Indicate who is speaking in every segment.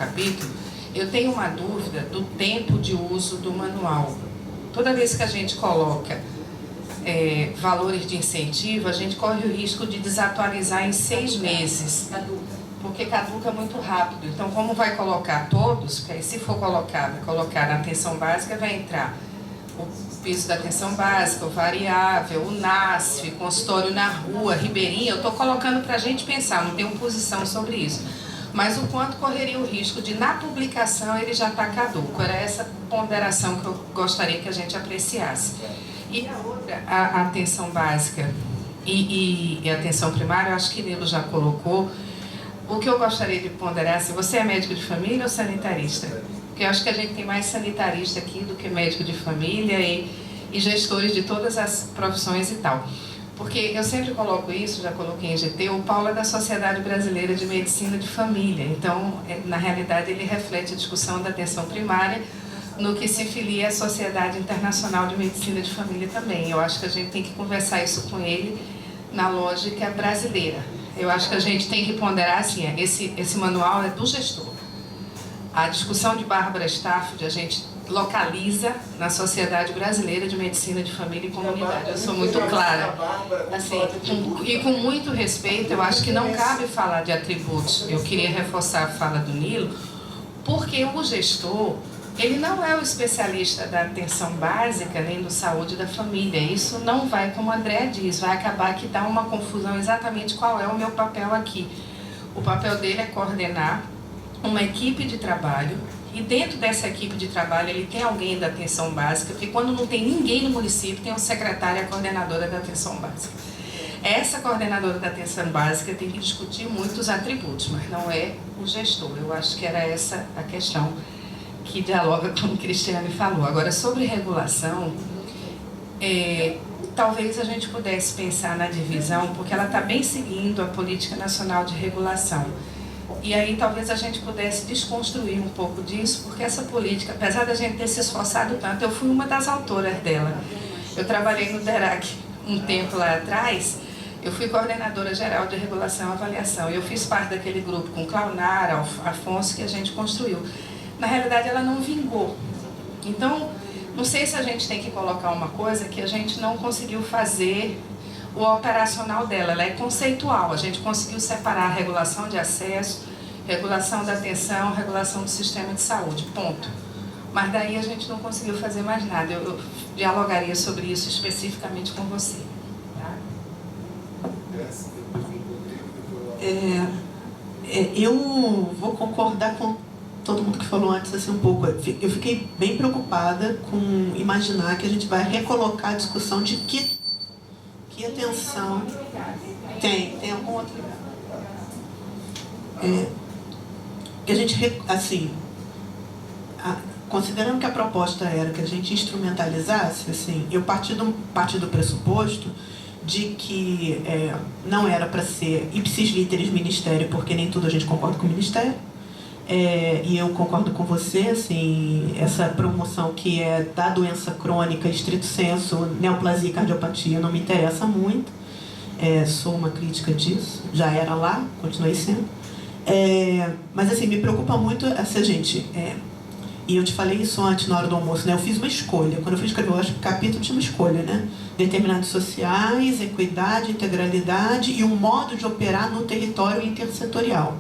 Speaker 1: capítulo, eu tenho uma dúvida do tempo de uso do manual. Toda vez que a gente coloca valores de incentivo, a gente corre o risco de desatualizar em 6 meses. Porque caduca muito rápido. Então, como vai colocar todos, porque aí se for colocar na atenção básica, vai entrar o piso da atenção básica, o variável, o NASF, consultório na rua, ribeirinha. Eu estou colocando para a gente pensar, não tenho posição sobre isso. Mas o quanto correria o risco de, na publicação, ele já está caduco. Era essa ponderação que eu gostaria que a gente apreciasse. E a outra, a atenção básica e a atenção primária, eu acho que Nilo já colocou. O que eu gostaria de ponderar, se você é médico de família ou sanitarista? Porque eu acho que a gente tem mais sanitarista aqui do que médico de família e gestores de todas as profissões e tal. Porque eu sempre coloco isso, já coloquei em GT, o Paulo é da Sociedade Brasileira de Medicina de Família. Então, na realidade, ele reflete a discussão da atenção primária no que se filia à Sociedade Internacional de Medicina de Família também. Eu acho que a gente tem que conversar isso com ele na lógica brasileira. Eu acho que a gente tem que ponderar assim, esse manual é do gestor. A discussão de Bárbara Stafford a gente localiza na Sociedade Brasileira de Medicina de Família e Comunidade. Eu sou muito clara. Assim, e com muito respeito, eu acho que não cabe falar de atributos. Eu queria reforçar a fala do Nilo, porque o gestor, ele não é o especialista da atenção básica nem do saúde da família. Isso não vai, como a André diz, vai acabar que dá uma confusão exatamente qual é o meu papel aqui. O papel dele é coordenar uma equipe de trabalho, e dentro dessa equipe de trabalho ele tem alguém da atenção básica, porque quando não tem ninguém no município, tem um secretário e a coordenadora da atenção básica. Essa coordenadora da atenção básica tem que discutir muitos atributos, mas não é o gestor. Eu acho que era essa a questão que dialoga com o que Cristiane falou. Agora, sobre regulação, talvez a gente pudesse pensar na divisão, porque ela está bem seguindo a Política Nacional de Regulação. E aí talvez a gente pudesse desconstruir um pouco disso, porque essa política, apesar da gente ter se esforçado tanto, eu fui uma das autoras dela. Eu trabalhei no DERAC um tempo lá atrás, eu fui coordenadora geral de regulação e avaliação, e eu fiz parte daquele grupo com Claunara, Afonso, que a gente construiu. Na realidade, ela não vingou. Então, não sei se a gente tem que colocar uma coisa que a gente não conseguiu fazer o operacional dela. Ela é conceitual. A gente conseguiu separar a regulação de acesso, regulação da atenção, regulação do sistema de saúde. Ponto. Mas daí a gente não conseguiu fazer mais nada. Eu dialogaria sobre isso especificamente com você. Tá?
Speaker 2: Eu vou concordar com todo mundo que falou antes assim um pouco. Eu fiquei bem preocupada com imaginar que a gente vai recolocar a discussão de que atenção tem algum outro lugar. Que a gente, assim, considerando que a proposta era que a gente instrumentalizasse, assim, eu parti do pressuposto de que não era para ser ipsis literis ministério, porque nem tudo a gente concorda com o ministério. E eu concordo com você, assim, essa promoção que é da doença crônica, estrito senso, neoplasia e cardiopatia, não me interessa muito. Sou uma crítica disso, já era lá, continuei sendo. Mas, assim, me preocupa muito essa gente. E eu te falei isso antes, na hora do almoço, né? Eu fiz uma escolha. Quando eu fui escrever o capítulo, tinha uma escolha, né? Determinados sociais, equidade, integralidade e um modo de operar no território intersetorial.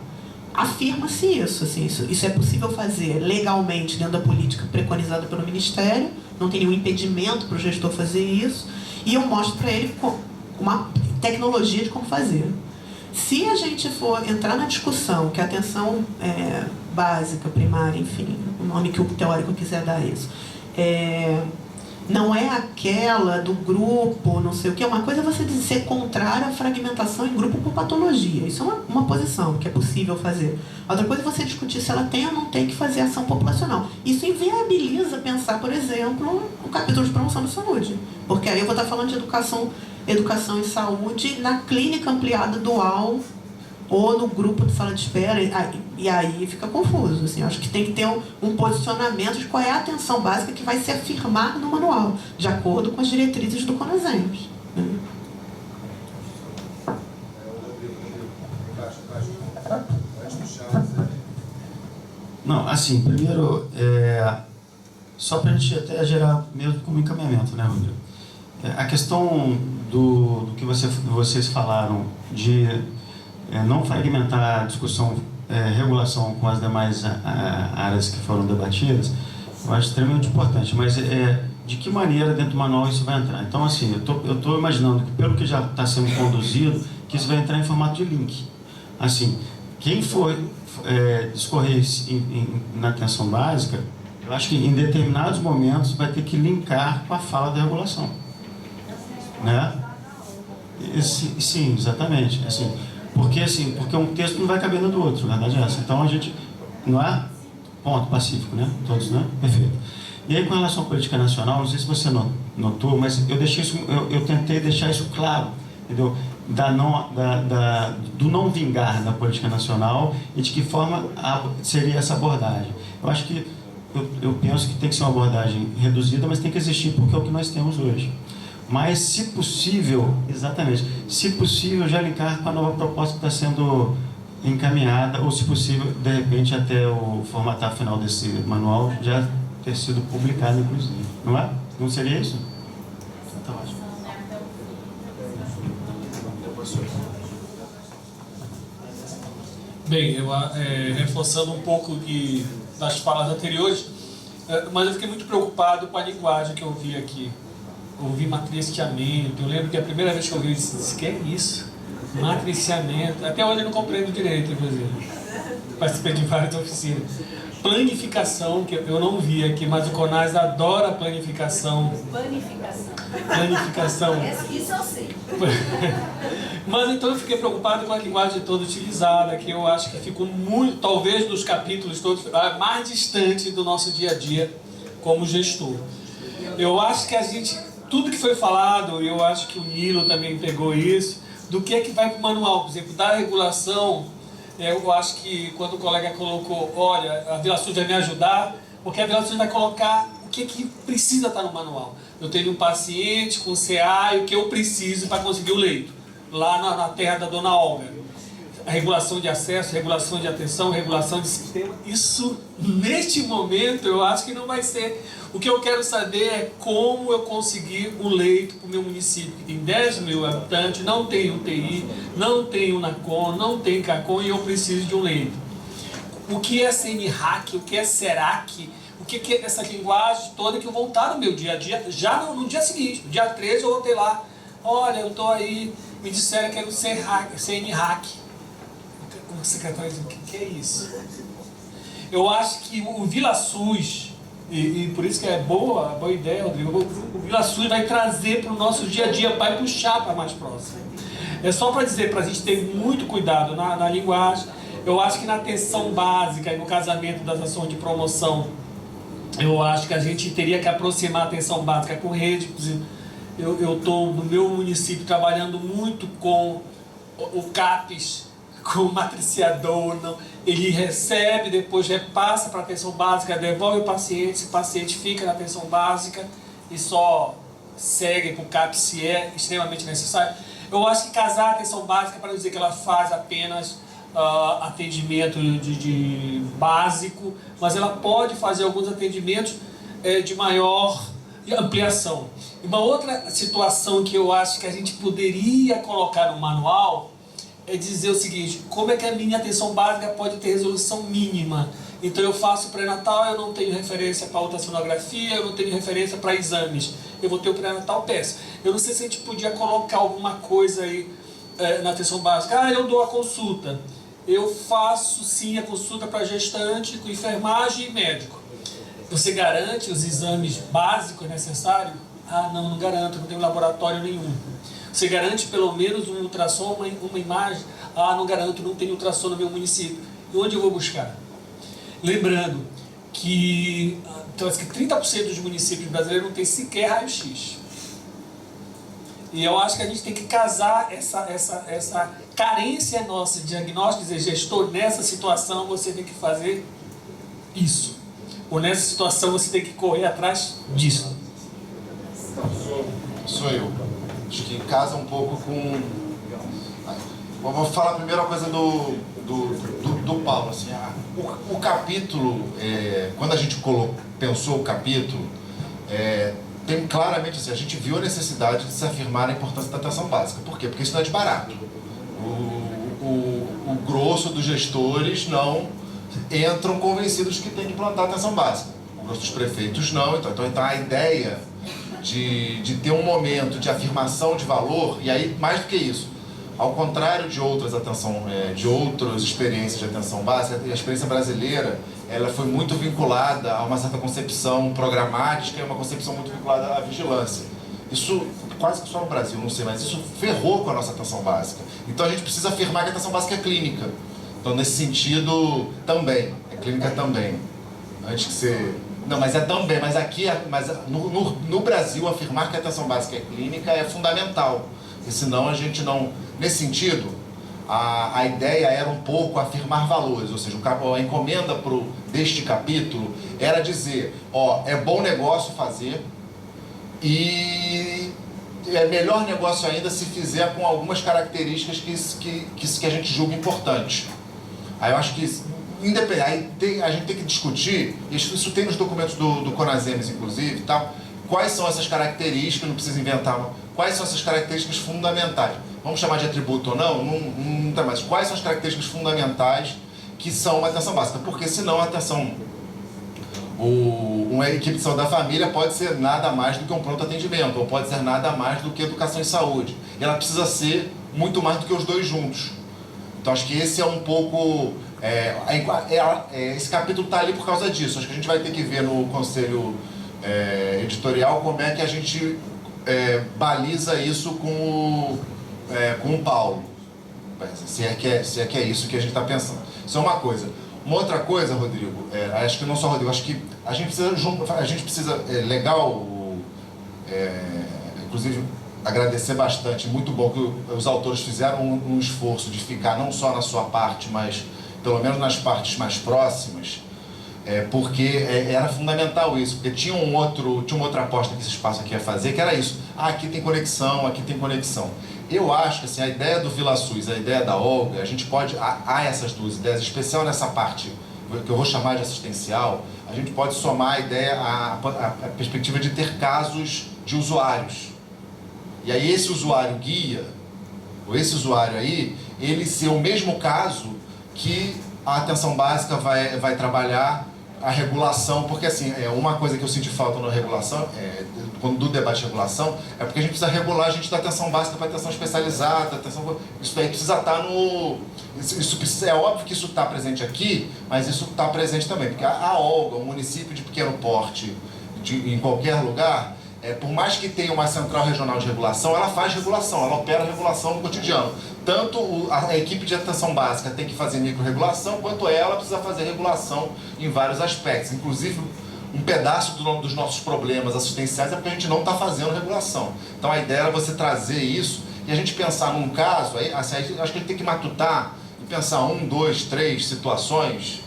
Speaker 2: Afirma-se isso, assim, isso é possível fazer legalmente dentro da política preconizada pelo Ministério, não tem nenhum impedimento para o gestor fazer isso, e eu mostro para ele uma tecnologia de como fazer. Se a gente for entrar na discussão que a atenção básica, primária, enfim, o nome que o teórico quiser dar a isso, não é aquela do grupo, não sei o que. Uma coisa é você ser contrário à fragmentação em grupo por patologia. Isso é uma posição que é possível fazer. Outra coisa é você discutir se ela tem ou não tem que fazer ação populacional. Isso inviabiliza pensar, por exemplo, o capítulo de promoção da saúde. Porque aí eu vou estar falando de educação e saúde na clínica ampliada dual ou no grupo de sala de espera, e aí fica confuso. Assim, acho que tem que ter um posicionamento de qual é a atenção básica que vai se afirmar no manual, de acordo com as diretrizes do CONASEMS.
Speaker 3: Não, assim, primeiro, só para a gente até gerar mesmo como encaminhamento, né, Rodrigo? A questão do que vocês falaram de não fragmentar a discussão, regulação com as demais áreas que foram debatidas, eu acho extremamente importante, mas de que maneira dentro do manual isso vai entrar? Então, assim, eu estou imaginando que, pelo que já está sendo conduzido, que isso vai entrar em formato de link. Assim, quem for discorrer na atenção básica, eu acho que em determinados momentos vai ter que linkar com a fala da regulação. Né? Sim, exatamente. Assim, porque um texto não vai caber no do outro, na verdade é essa. Então a gente, não é? Ponto pacífico, né? Todos, né? Perfeito. E aí, com relação à política nacional, não sei se você notou, mas eu tentei deixar isso claro, entendeu? Do não vingar da política nacional e de que forma seria essa abordagem. Eu acho que, eu penso que tem que ser uma abordagem reduzida, mas tem que existir porque é o que nós temos hoje. Mas, se possível, exatamente, se possível, já linkar com a nova proposta que está sendo encaminhada, ou se possível, de repente, até o formatar final desse manual já ter sido publicado, inclusive. Não é? Não seria isso? Tá ótimo.
Speaker 4: Bem, reforçando um pouco das falas anteriores, mas eu fiquei muito preocupado com a linguagem que eu ouvi aqui. Eu ouvi matriciamento. Eu lembro que a primeira vez que eu ouvi, eu disse: que é isso? Matriciamento. Até hoje eu não compreendo direito, inclusive. Participei de várias oficinas. Planificação, que eu não vi aqui, mas o CONAS adora planificação. Planificação.
Speaker 5: Isso eu sei.
Speaker 4: Mas então eu fiquei preocupado com a linguagem toda utilizada, que eu acho que ficou muito, talvez dos capítulos todos, mais distante do nosso dia a dia como gestor. Eu acho que tudo que foi falado, eu acho que o Nilo também pegou isso, do que é que vai para o manual, por exemplo, da regulação. Eu acho que quando o colega colocou, olha, a Vila Sul vai me ajudar, porque a Vila Sul vai colocar o que precisa estar no manual. Eu tenho um paciente com CA e o que eu preciso para conseguir o leito, lá na terra da Dona Olga. A regulação de acesso, regulação de atenção, regulação de sistema. Isso, neste momento, eu acho que não vai ser. O que eu quero saber é como eu conseguir um leito para o meu município, que tem 10 mil habitantes, não tem UTI, não tem UNACOM, não tem CACOM e eu preciso de um leito. O que é CNRAC, o que é SERAC, o que é essa linguagem toda que eu vou estar no meu dia a dia, já no dia seguinte, no dia 13 eu voltei lá, olha, eu estou aí, me disseram que era o CNRAC. O secretário disse: o que é isso? Eu acho que o Vila SUS, e por isso que é boa ideia, Rodrigo, o Vila SUS vai trazer para o nosso dia a dia, vai puxar para mais próximo. É só para dizer, para a gente ter muito cuidado na linguagem. Eu acho que na atenção básica e no casamento das ações de promoção, eu acho que a gente teria que aproximar a atenção básica com rede. Por exemplo, eu estou no meu município trabalhando muito com o CAPES, com o matriciador. Não. Ele recebe, depois repassa para a atenção básica, devolve o paciente fica na atenção básica e só segue para o CAPES se é extremamente necessário. Eu acho que casar a atenção básica, para não dizer que ela faz apenas atendimento de básico, mas ela pode fazer alguns atendimentos de maior ampliação. Uma outra situação que eu acho que a gente poderia colocar no manual é dizer o seguinte: como é que a minha atenção básica pode ter resolução mínima? Então eu faço pré-natal, eu não tenho referência para ultrassonografia, eu não tenho referência para exames, eu vou ter o pré-natal péssimo. Eu não sei se a gente podia colocar alguma coisa aí na atenção básica. Eu dou a consulta, eu faço sim a consulta para gestante, com enfermagem e médico. Você garante os exames básicos necessários? Não garanto, não tenho laboratório nenhum. Você garante pelo menos um ultrassom, uma imagem? Não garanto, não tenho ultrassom no meu município. E onde eu vou buscar? Lembrando que 30% dos municípios brasileiros não tem sequer raio-x. E eu acho que a gente tem que casar essa carência nossa de diagnósticos e gestor. Nessa situação você tem que fazer isso. Ou nessa situação você tem que correr atrás disso.
Speaker 6: Sou eu. Acho que casa um pouco com...
Speaker 5: vou falar primeiro a coisa do Paulo. Assim, o capítulo, quando a gente pensou o capítulo, tem claramente assim, a gente viu a necessidade de se afirmar a importância da atenção básica. Por quê? Porque isso não é de barato. O grosso dos gestores não entram convencidos que tem que implantar a atenção básica. O grosso dos prefeitos não. Então a ideia de ter um momento de afirmação de valor, e aí mais do que isso, ao contrário de outras experiências de atenção básica, a experiência brasileira ela foi muito vinculada a uma certa concepção programática e uma concepção muito vinculada à vigilância. Isso quase que só no Brasil, não sei, mas isso ferrou com a nossa atenção básica. Então a gente precisa afirmar que a atenção básica é clínica. Então nesse sentido também, é clínica também. Antes que você... Não, mas é também, mas aqui, no Brasil afirmar que a atenção básica é clínica é fundamental. Porque senão a gente não... Nesse sentido, a ideia era um pouco afirmar valores, ou seja, a encomenda deste capítulo era dizer, é bom negócio fazer e é melhor negócio ainda se fizer com algumas características que a gente julga importantes. Aí eu acho que, a gente tem que discutir, isso tem nos documentos do Conasems, inclusive, tal, quais são essas características, não precisa inventar, quais são essas características fundamentais. Vamos chamar de atributo ou não? Não tem mais. Quais são as características fundamentais que são uma atenção básica? Porque senão a atenção... Uma equipe de saúde da família pode ser nada mais do que um pronto atendimento, ou pode ser nada mais do que educação e saúde. E ela precisa ser muito mais do que os dois juntos. Então acho que esse é um pouco... esse capítulo está ali por causa disso. Acho que a gente vai ter que ver no conselho editorial como é que a gente baliza isso com o Paulo. Se é que é isso que a gente está pensando. Isso é uma coisa. Uma outra coisa, Rodrigo, acho que não só Rodrigo, acho que a gente precisa legal, inclusive agradecer bastante, muito bom que os autores fizeram um esforço de ficar não só na sua parte, mas pelo menos nas partes mais próximas, porque era fundamental isso, porque tinha uma outra aposta que esse espaço aqui ia fazer, que era isso, aqui tem conexão, aqui tem conexão. Eu acho que assim, a ideia do Vila SUS, a ideia da Olga, a gente pode, há essas duas ideias, em especial nessa parte que eu vou chamar de assistencial, a gente pode somar a ideia, a perspectiva de ter casos de usuários. E aí esse usuário guia, ou esse usuário aí, ele ser o mesmo caso que a atenção básica vai trabalhar a regulação, porque assim, uma coisa que eu senti falta na regulação, quando do debate de regulação, é porque a gente precisa regular a gente da atenção básica para atenção especializada, isso daí precisa estar no... é óbvio que isso está presente aqui, mas isso está presente também, porque a Olga, um município de pequeno porte, em qualquer lugar, por mais que tenha uma central regional de regulação, ela faz regulação, ela opera regulação no cotidiano. Tanto a equipe de atenção básica tem que fazer micro-regulação, quanto ela precisa fazer regulação em vários aspectos. Inclusive, um pedaço dos nossos problemas assistenciais é porque a gente não está fazendo regulação. Então a ideia era você trazer isso e a gente pensar num caso, acho que a gente tem que matutar e pensar 1, 2, 3 situações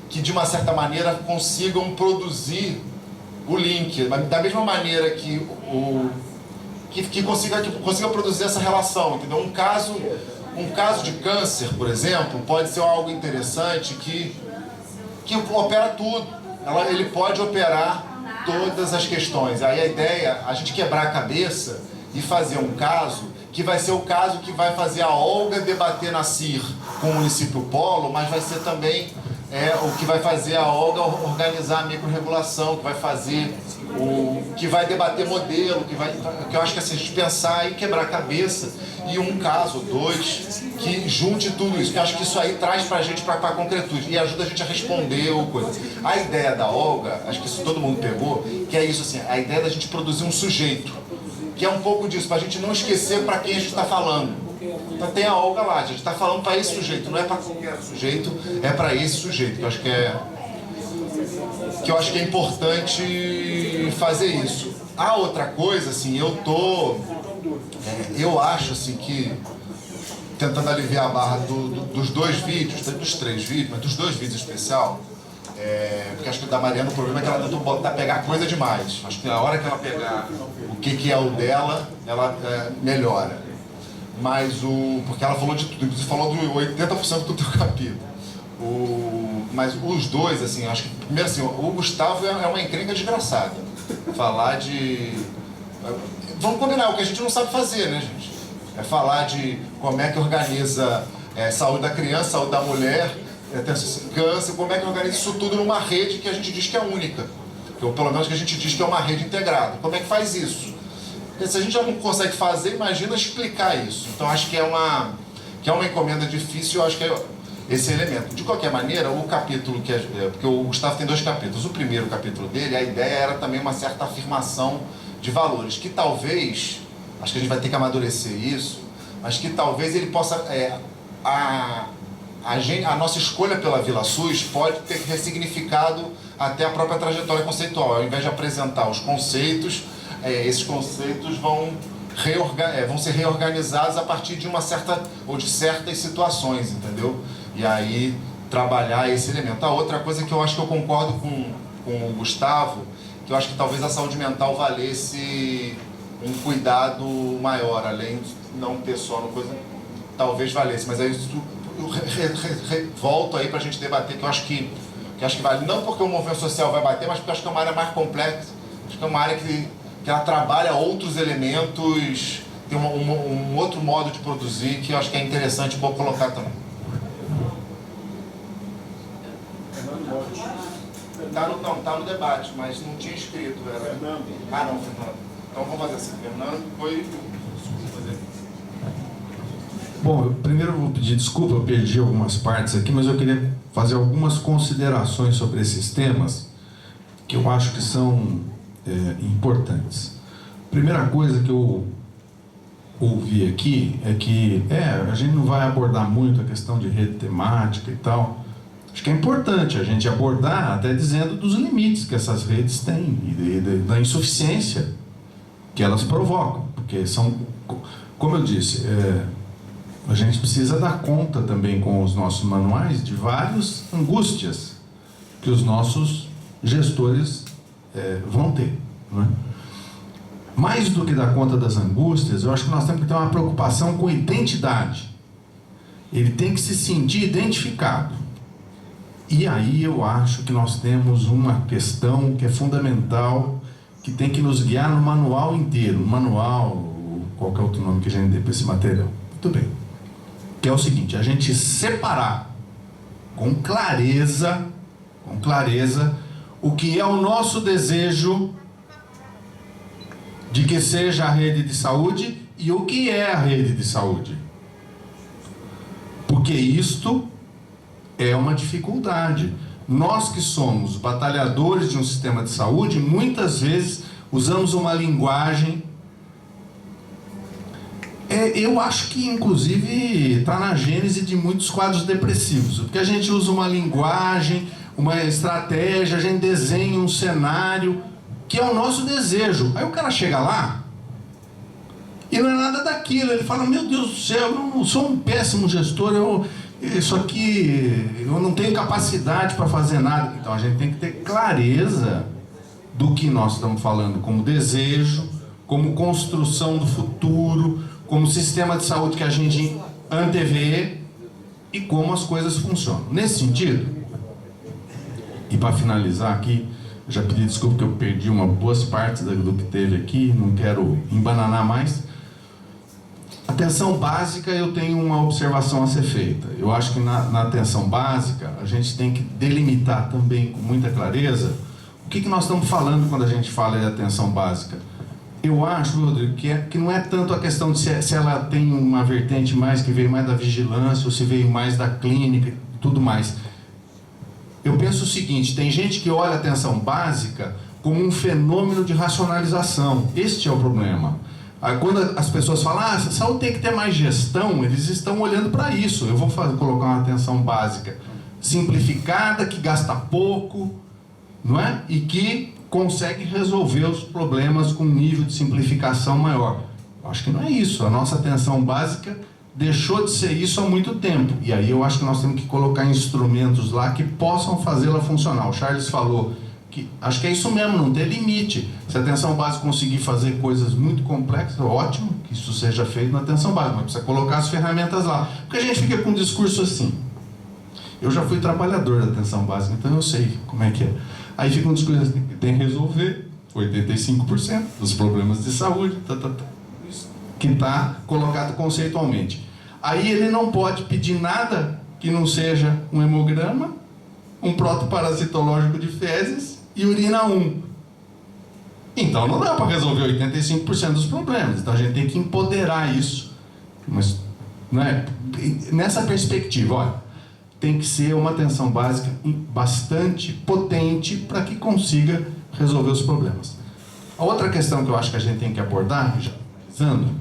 Speaker 5: que de uma certa maneira consigam produzir o link, da mesma maneira que consiga produzir essa relação, entendeu? Um caso de câncer, por exemplo, pode ser algo interessante que opera tudo. Ele pode operar todas as questões. Aí a ideia é a gente quebrar a cabeça e fazer um caso que vai ser o caso que vai fazer a Olga debater na CIR com o município polo, mas vai ser também o que vai fazer a Olga organizar a micro-regulação, que vai debater modelo, que eu acho que assim, a gente pensar e quebrar a cabeça, e um caso, 2, que junte tudo isso, que eu acho que isso aí traz pra gente pra concretude, e ajuda a gente a responder ou coisa. A ideia da Olga, acho que isso todo mundo pegou, que é isso assim, a ideia da gente produzir um sujeito, que é um pouco disso, pra gente não esquecer pra quem a gente está falando. Então tem a Olga lá, a gente está falando para esse sujeito, não é para qualquer sujeito, é para esse sujeito, que eu acho que é importante fazer isso. A outra coisa, assim, eu acho assim que, tentando aliviar a barra dos 2 vídeos, dos 3 vídeos, mas dos 2 vídeos em especial, porque acho que da Mariana o problema é que ela tentou pegar coisa demais. Acho que na hora que ela pegar o que é o dela, ela melhora. Mas porque ela falou de tudo, inclusive falou do 80% do teu capítulo. Mas os dois, assim, acho que, primeiro assim, o Gustavo é uma encrenca desgraçada. Falar de... Vamos combinar, o que a gente não sabe fazer, né, gente? É falar de como é que organiza saúde da criança, saúde da mulher, câncer, como é que organiza isso tudo numa rede que a gente diz que é única. Ou pelo menos que a gente diz que é uma rede integrada. Como é que faz isso? Porque se a gente já não consegue fazer, imagina explicar isso. Então acho que é uma encomenda difícil, eu acho que é esse elemento. De qualquer maneira, o capítulo porque o Gustavo tem 2 capítulos. O primeiro capítulo dele, a ideia era também uma certa afirmação de valores, que talvez, acho que a gente vai ter que amadurecer isso, mas que talvez ele possa... a nossa escolha pela Vila SUS pode ter ressignificado até a própria trajetória conceitual. Ao invés de apresentar os conceitos, esses conceitos vão ser reorganizados a partir de certas situações, entendeu? E aí trabalhar esse elemento. A outra coisa que eu acho que eu concordo com o Gustavo, que eu acho que talvez a saúde mental valesse um cuidado maior, além de não ter só uma coisa, talvez valesse, mas aí volto aí pra gente debater, que eu acho que vale, não porque o movimento social vai bater, mas porque eu acho que é uma área mais complexa, acho que é uma área que ela trabalha outros elementos, tem um outro modo de produzir que eu acho que é interessante vou colocar também. Tá no debate, mas não tinha escrito. Fernando. Ah, não, Fernando. Então vamos fazer assim, Fernando, depois...
Speaker 6: Bom, primeiro eu vou pedir desculpa, eu perdi algumas partes aqui, mas eu queria fazer algumas considerações sobre esses temas que eu acho que são importantes. Primeira coisa que eu ouvi aqui é que a gente não vai abordar muito a questão de rede temática e tal. Acho que é importante a gente abordar até dizendo dos limites que essas redes têm e da insuficiência que elas provocam, porque são, como eu disse, a gente precisa dar conta também com os nossos manuais de várias angústias que os nossos gestores vão ter, não é? Mais do que dar conta das angústias, eu acho que nós temos que ter uma preocupação com identidade. Ele tem que se sentir identificado. E aí eu acho que nós temos uma questão que é fundamental, que tem que nos guiar no manual inteiro, no manual, qualquer outro nome que a gente dê para esse material. Muito bem. Que é o seguinte, a gente separar com clareza, o que é o nosso desejo de que seja a rede de saúde e o que é a rede de saúde. Porque isto é uma dificuldade. Nós que somos batalhadores de um sistema de saúde, muitas vezes usamos uma linguagem... eu acho que, inclusive, está na gênese de muitos quadros depressivos. Porque a gente usa uma linguagem, uma estratégia, a gente desenha um cenário que é o nosso desejo. Aí o cara chega lá e não é nada daquilo. Ele fala, meu Deus do céu, eu sou um péssimo gestor, isso aqui, eu não tenho capacidade para fazer nada. Então a gente tem que ter clareza do que nós estamos falando como desejo, como construção do futuro, como sistema de saúde que a gente antevê e como as coisas funcionam. Nesse sentido, e para finalizar aqui, já pedi desculpa que eu perdi boas partes do que teve aqui, não quero embananar mais. Atenção básica, eu tenho uma observação a ser feita. Eu acho que na atenção básica, a gente tem que delimitar também com muita clareza o que nós estamos falando quando a gente fala de atenção básica. Eu acho, Rodrigo, que não é tanto a questão de se ela tem uma vertente mais que veio mais da vigilância ou se veio mais da clínica e tudo mais. Eu penso o seguinte, tem gente que olha a atenção básica como um fenômeno de racionalização. Este é o problema. Aí, quando as pessoas falam, a saúde tem que ter mais gestão, eles estão olhando para isso. Eu vou colocar uma atenção básica simplificada, que gasta pouco, não é? E que consegue resolver os problemas com um nível de simplificação maior. Eu acho que não é isso. A nossa atenção básica deixou de ser isso há muito tempo. E aí eu acho que nós temos que colocar instrumentos lá que possam fazê-la funcionar. O Charles falou acho que é isso mesmo, não ter limite. Se a atenção básica conseguir fazer coisas muito complexas, ótimo que isso seja feito na atenção básica, mas precisa colocar as ferramentas lá. Porque a gente fica com um discurso assim. Eu já fui trabalhador da atenção básica, então eu sei como é que é. Aí fica um discurso assim, que tem que resolver 85% dos problemas de saúde, que está colocado conceitualmente. Aí ele não pode pedir nada que não seja um hemograma, um protoparasitológico de fezes e urina 1. Então não dá para resolver 85% dos problemas. Então a gente tem que empoderar isso. Mas, não é? Nessa perspectiva, olha, tem que ser uma atenção básica bastante potente para que consiga resolver os problemas. A outra questão que eu acho que a gente tem que abordar, já analisando,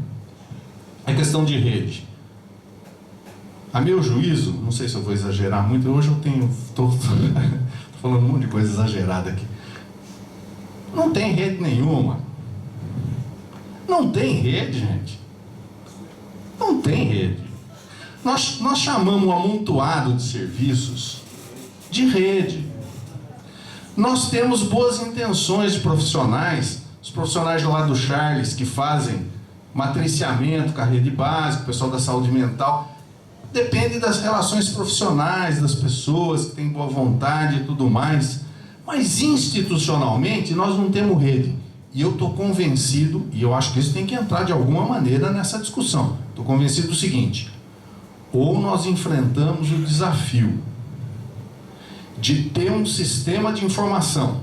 Speaker 6: é a questão de rede. A meu juízo, não sei se eu vou exagerar muito, hoje eu estou falando um monte de coisa exagerada aqui. Não tem rede nenhuma. Não tem rede, gente. Não tem rede. Nós chamamos o amontoado de serviços de rede. Nós temos boas intenções de profissionais, os profissionais lá do Charles que fazem matriciamento com a rede básica, o pessoal da saúde mental. Depende das relações profissionais das pessoas que têm boa vontade e tudo mais. Mas institucionalmente nós não temos rede. E eu estou convencido, e eu acho que isso tem que entrar de alguma maneira nessa discussão. Estou convencido do seguinte: ou nós enfrentamos o desafio de ter um sistema de informação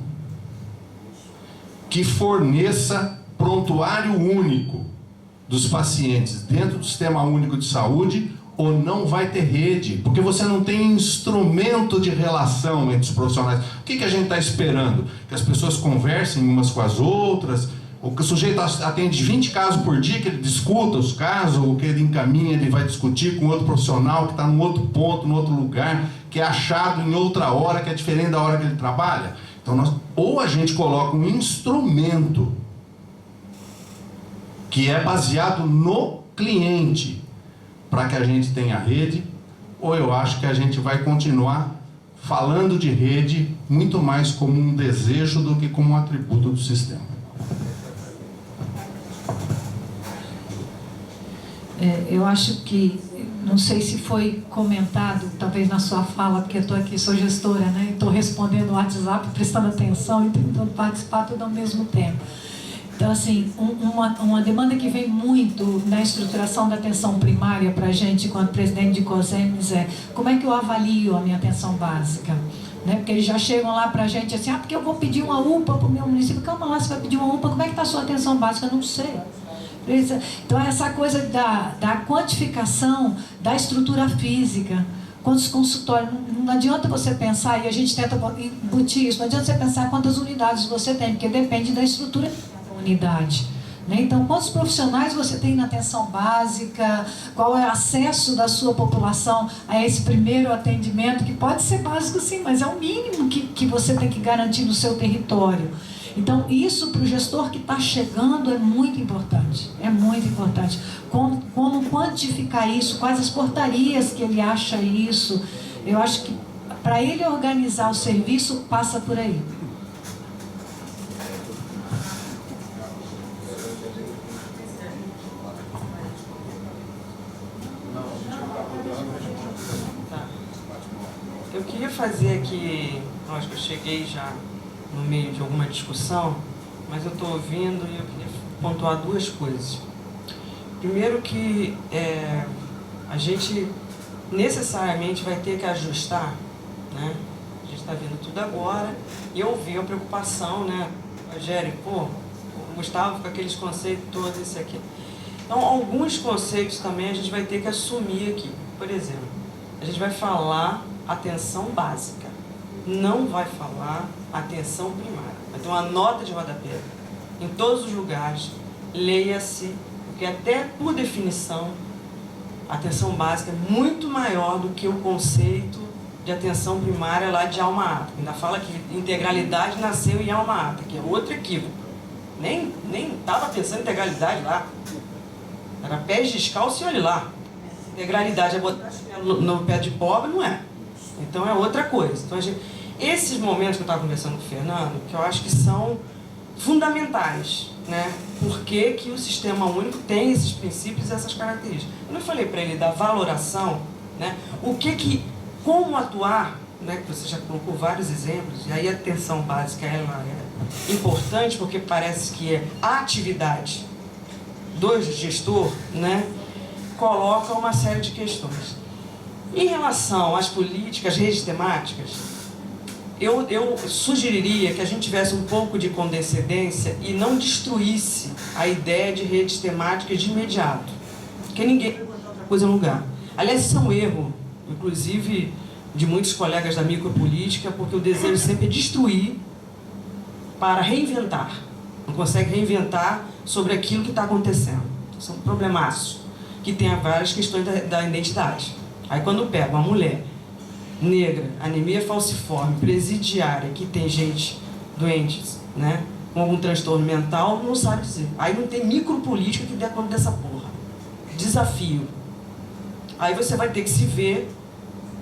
Speaker 6: que forneça prontuário único dos pacientes dentro do Sistema Único de Saúde, ou não vai ter rede, porque você não tem instrumento de relação entre os profissionais. O que a gente está esperando? Que as pessoas conversem umas com as outras, ou que o sujeito atende 20 casos por dia, que ele discuta os casos, ou que ele encaminha, ele vai discutir com outro profissional que está num outro ponto, num outro lugar, que é achado em outra hora, que é diferente da hora que ele trabalha. Então, ou a gente coloca um instrumento que é baseado no cliente, para que a gente tenha rede, ou eu acho que a gente vai continuar falando de rede muito mais como um desejo do que como um atributo do sistema.
Speaker 7: Eu acho que, não sei se foi comentado, talvez na sua fala, porque eu estou aqui, sou gestora, né? Estou respondendo no WhatsApp, prestando atenção e tentando participar tudo ao mesmo tempo. Então, assim, uma demanda que vem muito na estruturação da atenção primária para a gente, quando presidente de COSEMES, é como é que eu avalio a minha atenção básica? Né? Porque eles já chegam lá para a gente assim, porque eu vou pedir uma UPA para o meu município. Calma lá, você vai pedir uma UPA, como é que está a sua atenção básica? Eu não sei. Então, essa coisa da quantificação da estrutura física, quantos consultórios, não adianta você pensar, e a gente tenta embutir isso, não adianta você pensar quantas unidades você tem, porque depende da estrutura unidade. Né? Então, quantos profissionais você tem na atenção básica, qual é o acesso da sua população a esse primeiro atendimento, que pode ser básico sim, mas é o mínimo que você tem que garantir no seu território. Então, isso para o gestor que está chegando é muito importante. É muito importante. Como quantificar isso, quais as portarias que ele acha isso. Eu acho que para ele organizar o serviço, passa por aí.
Speaker 8: Eu queria fazer aqui, acho que eu cheguei já no meio de alguma discussão, mas eu estou ouvindo e eu queria pontuar duas coisas. Primeiro que a gente necessariamente vai ter que ajustar, né? A gente está vendo tudo agora, e eu vi a preocupação, né? Rogério, o Gustavo com aqueles conceitos todos, isso aqui. Então, alguns conceitos também a gente vai ter que assumir aqui. Por exemplo, a gente vai falar atenção básica, não vai falar atenção primária. Vai ter uma nota de rodapé em todos os lugares, leia-se, porque até por definição, a atenção básica é muito maior do que o conceito de atenção primária lá de alma-ata. Ainda fala que integralidade nasceu em alma-ata, que é outro equívoco. Nem estava pensando em integralidade lá. Era pés descalços e olhe lá. Integralidade é botar no pé de pobre, não é. Então é outra coisa. Então, esses momentos que eu estava conversando com o Fernando, que eu acho que são fundamentais, né? Por que que o sistema único tem esses princípios e essas características? Quando eu falei para ele da valoração, né? Como atuar, né? Que você já colocou vários exemplos, e aí a atenção básica ela é importante porque parece que é a atividade do gestor, né? Coloca uma série de questões. Em relação às políticas, redes temáticas, eu sugeriria que a gente tivesse um pouco de condescendência e não destruísse a ideia de redes temáticas de imediato. Porque ninguém vai botar outra coisa no lugar. Aliás, isso é um erro, inclusive de muitos colegas da micropolítica, porque o desejo sempre é destruir para reinventar. Não consegue reinventar sobre aquilo que está acontecendo. São problemaços que tem várias questões da identidade. Aí quando pega uma mulher negra, anemia falciforme, presidiária, que tem gente doente, né, com algum transtorno mental, não sabe dizer. Aí não tem micropolítica que dê conta dessa porra. Desafio. Aí você vai ter que se ver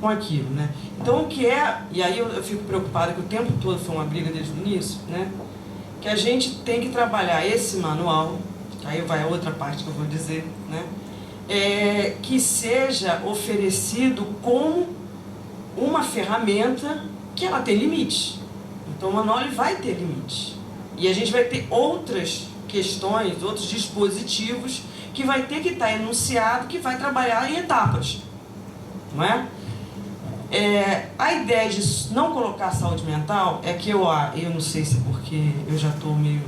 Speaker 8: com aquilo, né? Então o que é, e aí eu fico preocupada que o tempo todo foi uma briga desde o início, né? Que a gente tem que trabalhar esse manual, aí vai a outra parte que eu vou dizer, né? Que seja oferecido como uma ferramenta que ela tem limite. Então o manual ele vai ter limite. E a gente vai ter outras questões, outros dispositivos que vai ter que estar enunciado, que vai trabalhar em etapas. Não é? A ideia de não colocar saúde mental é que eu não sei se porque eu já estou meio,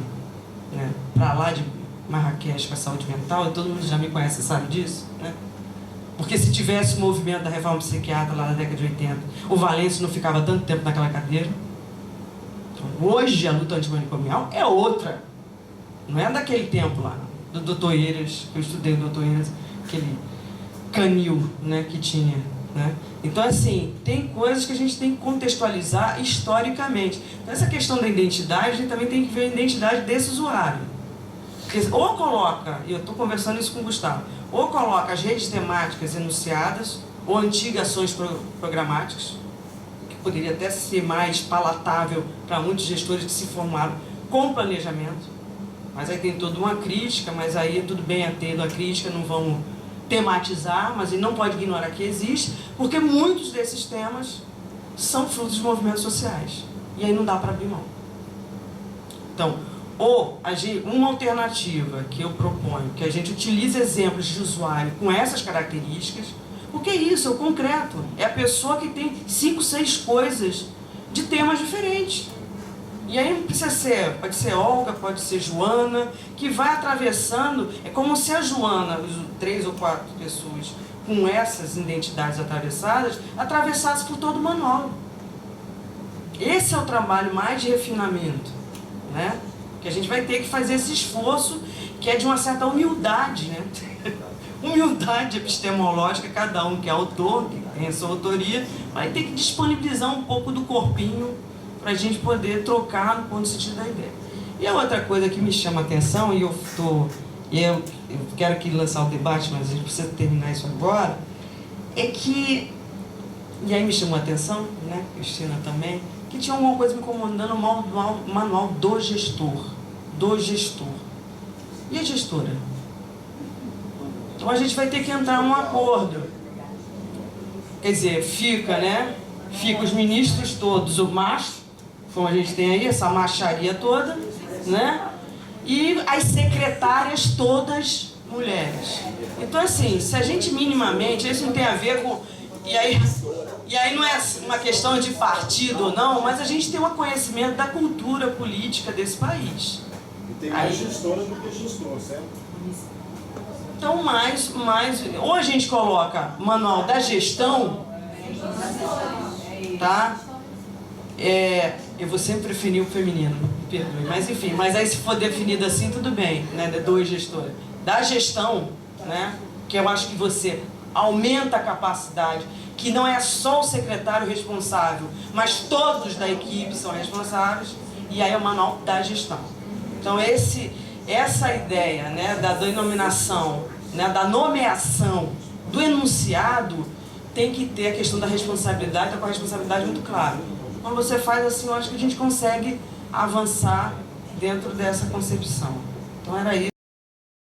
Speaker 8: né, para lá de Marrakech com a saúde mental, e todo mundo já me conhece, sabe disso, né? Porque se tivesse o movimento da reforma psiquiátrica lá na década de 80, o Valêncio não ficava tanto tempo naquela cadeira. Então, hoje a luta antimanicomial é outra. Não é daquele tempo lá, do Dr. Eiras, eu estudei o Dr. Eiras, aquele canil, né, que tinha, né? Então, assim, tem coisas que a gente tem que contextualizar historicamente. Então, essa questão da identidade, a gente também tem que ver a identidade desse usuário. Porque, ou coloca, e eu estou conversando isso com o Gustavo, ou coloca as redes temáticas enunciadas, ou antigas ações programáticas, que poderia até ser mais palatável para muitos gestores que se formaram com planejamento. Mas aí tem toda uma crítica, mas aí é tudo bem atendo a crítica, não vamos tematizar, mas ele não pode ignorar que existe, porque muitos desses temas são frutos de movimentos sociais. E aí não dá para abrir mão. Então, ou uma alternativa que eu proponho, que a gente utilize exemplos de usuário com essas características, porque é isso, é o concreto. É a pessoa que tem 5, 6 coisas de temas diferentes. E aí não precisa ser, pode ser Olga, pode ser Joana, que vai atravessando, é como se a Joana, 3 ou 4 pessoas com essas identidades atravessassem por todo o manual. Esse é o trabalho mais de refinamento, né? Que a gente vai ter que fazer esse esforço, que é de uma certa humildade, né? Humildade epistemológica, cada um que é autor, que tem a sua autoria, vai ter que disponibilizar um pouco do corpinho para a gente poder trocar no ponto de sentido da ideia. E a outra coisa que me chama a atenção, e eu quero aqui lançar o debate, mas a gente precisa terminar isso agora, é que, e aí me chamou a atenção, né, Cristina também, que tinha alguma coisa me incomodando no manual do gestor. E a gestora? Então a gente vai ter que entrar num acordo. Quer dizer, fica os ministros todos, o macho, como a gente tem aí, essa macharia toda, né? E as secretárias todas mulheres. Então, assim, se a gente minimamente, isso não tem a ver com... E aí não é uma questão de partido ou não, mas a gente tem um conhecimento da cultura política desse país.
Speaker 9: E tem mais gestora do que gestor, certo?
Speaker 8: Então, ou a gente coloca manual da gestão, tá? Eu vou sempre preferir o feminino, me perdoe, mas enfim, mas aí se for definido assim, tudo bem, né? Dois gestores. Da gestão, né? Que eu acho que você aumenta a capacidade, que não é só o secretário responsável, mas todos da equipe são responsáveis, e aí é o manual da gestão. Então essa ideia, né, da denominação, né, da nomeação, do enunciado, tem que ter a questão da responsabilidade, tá com a responsabilidade muito clara. Quando você faz assim, eu acho que a gente consegue avançar dentro dessa concepção. Então era isso.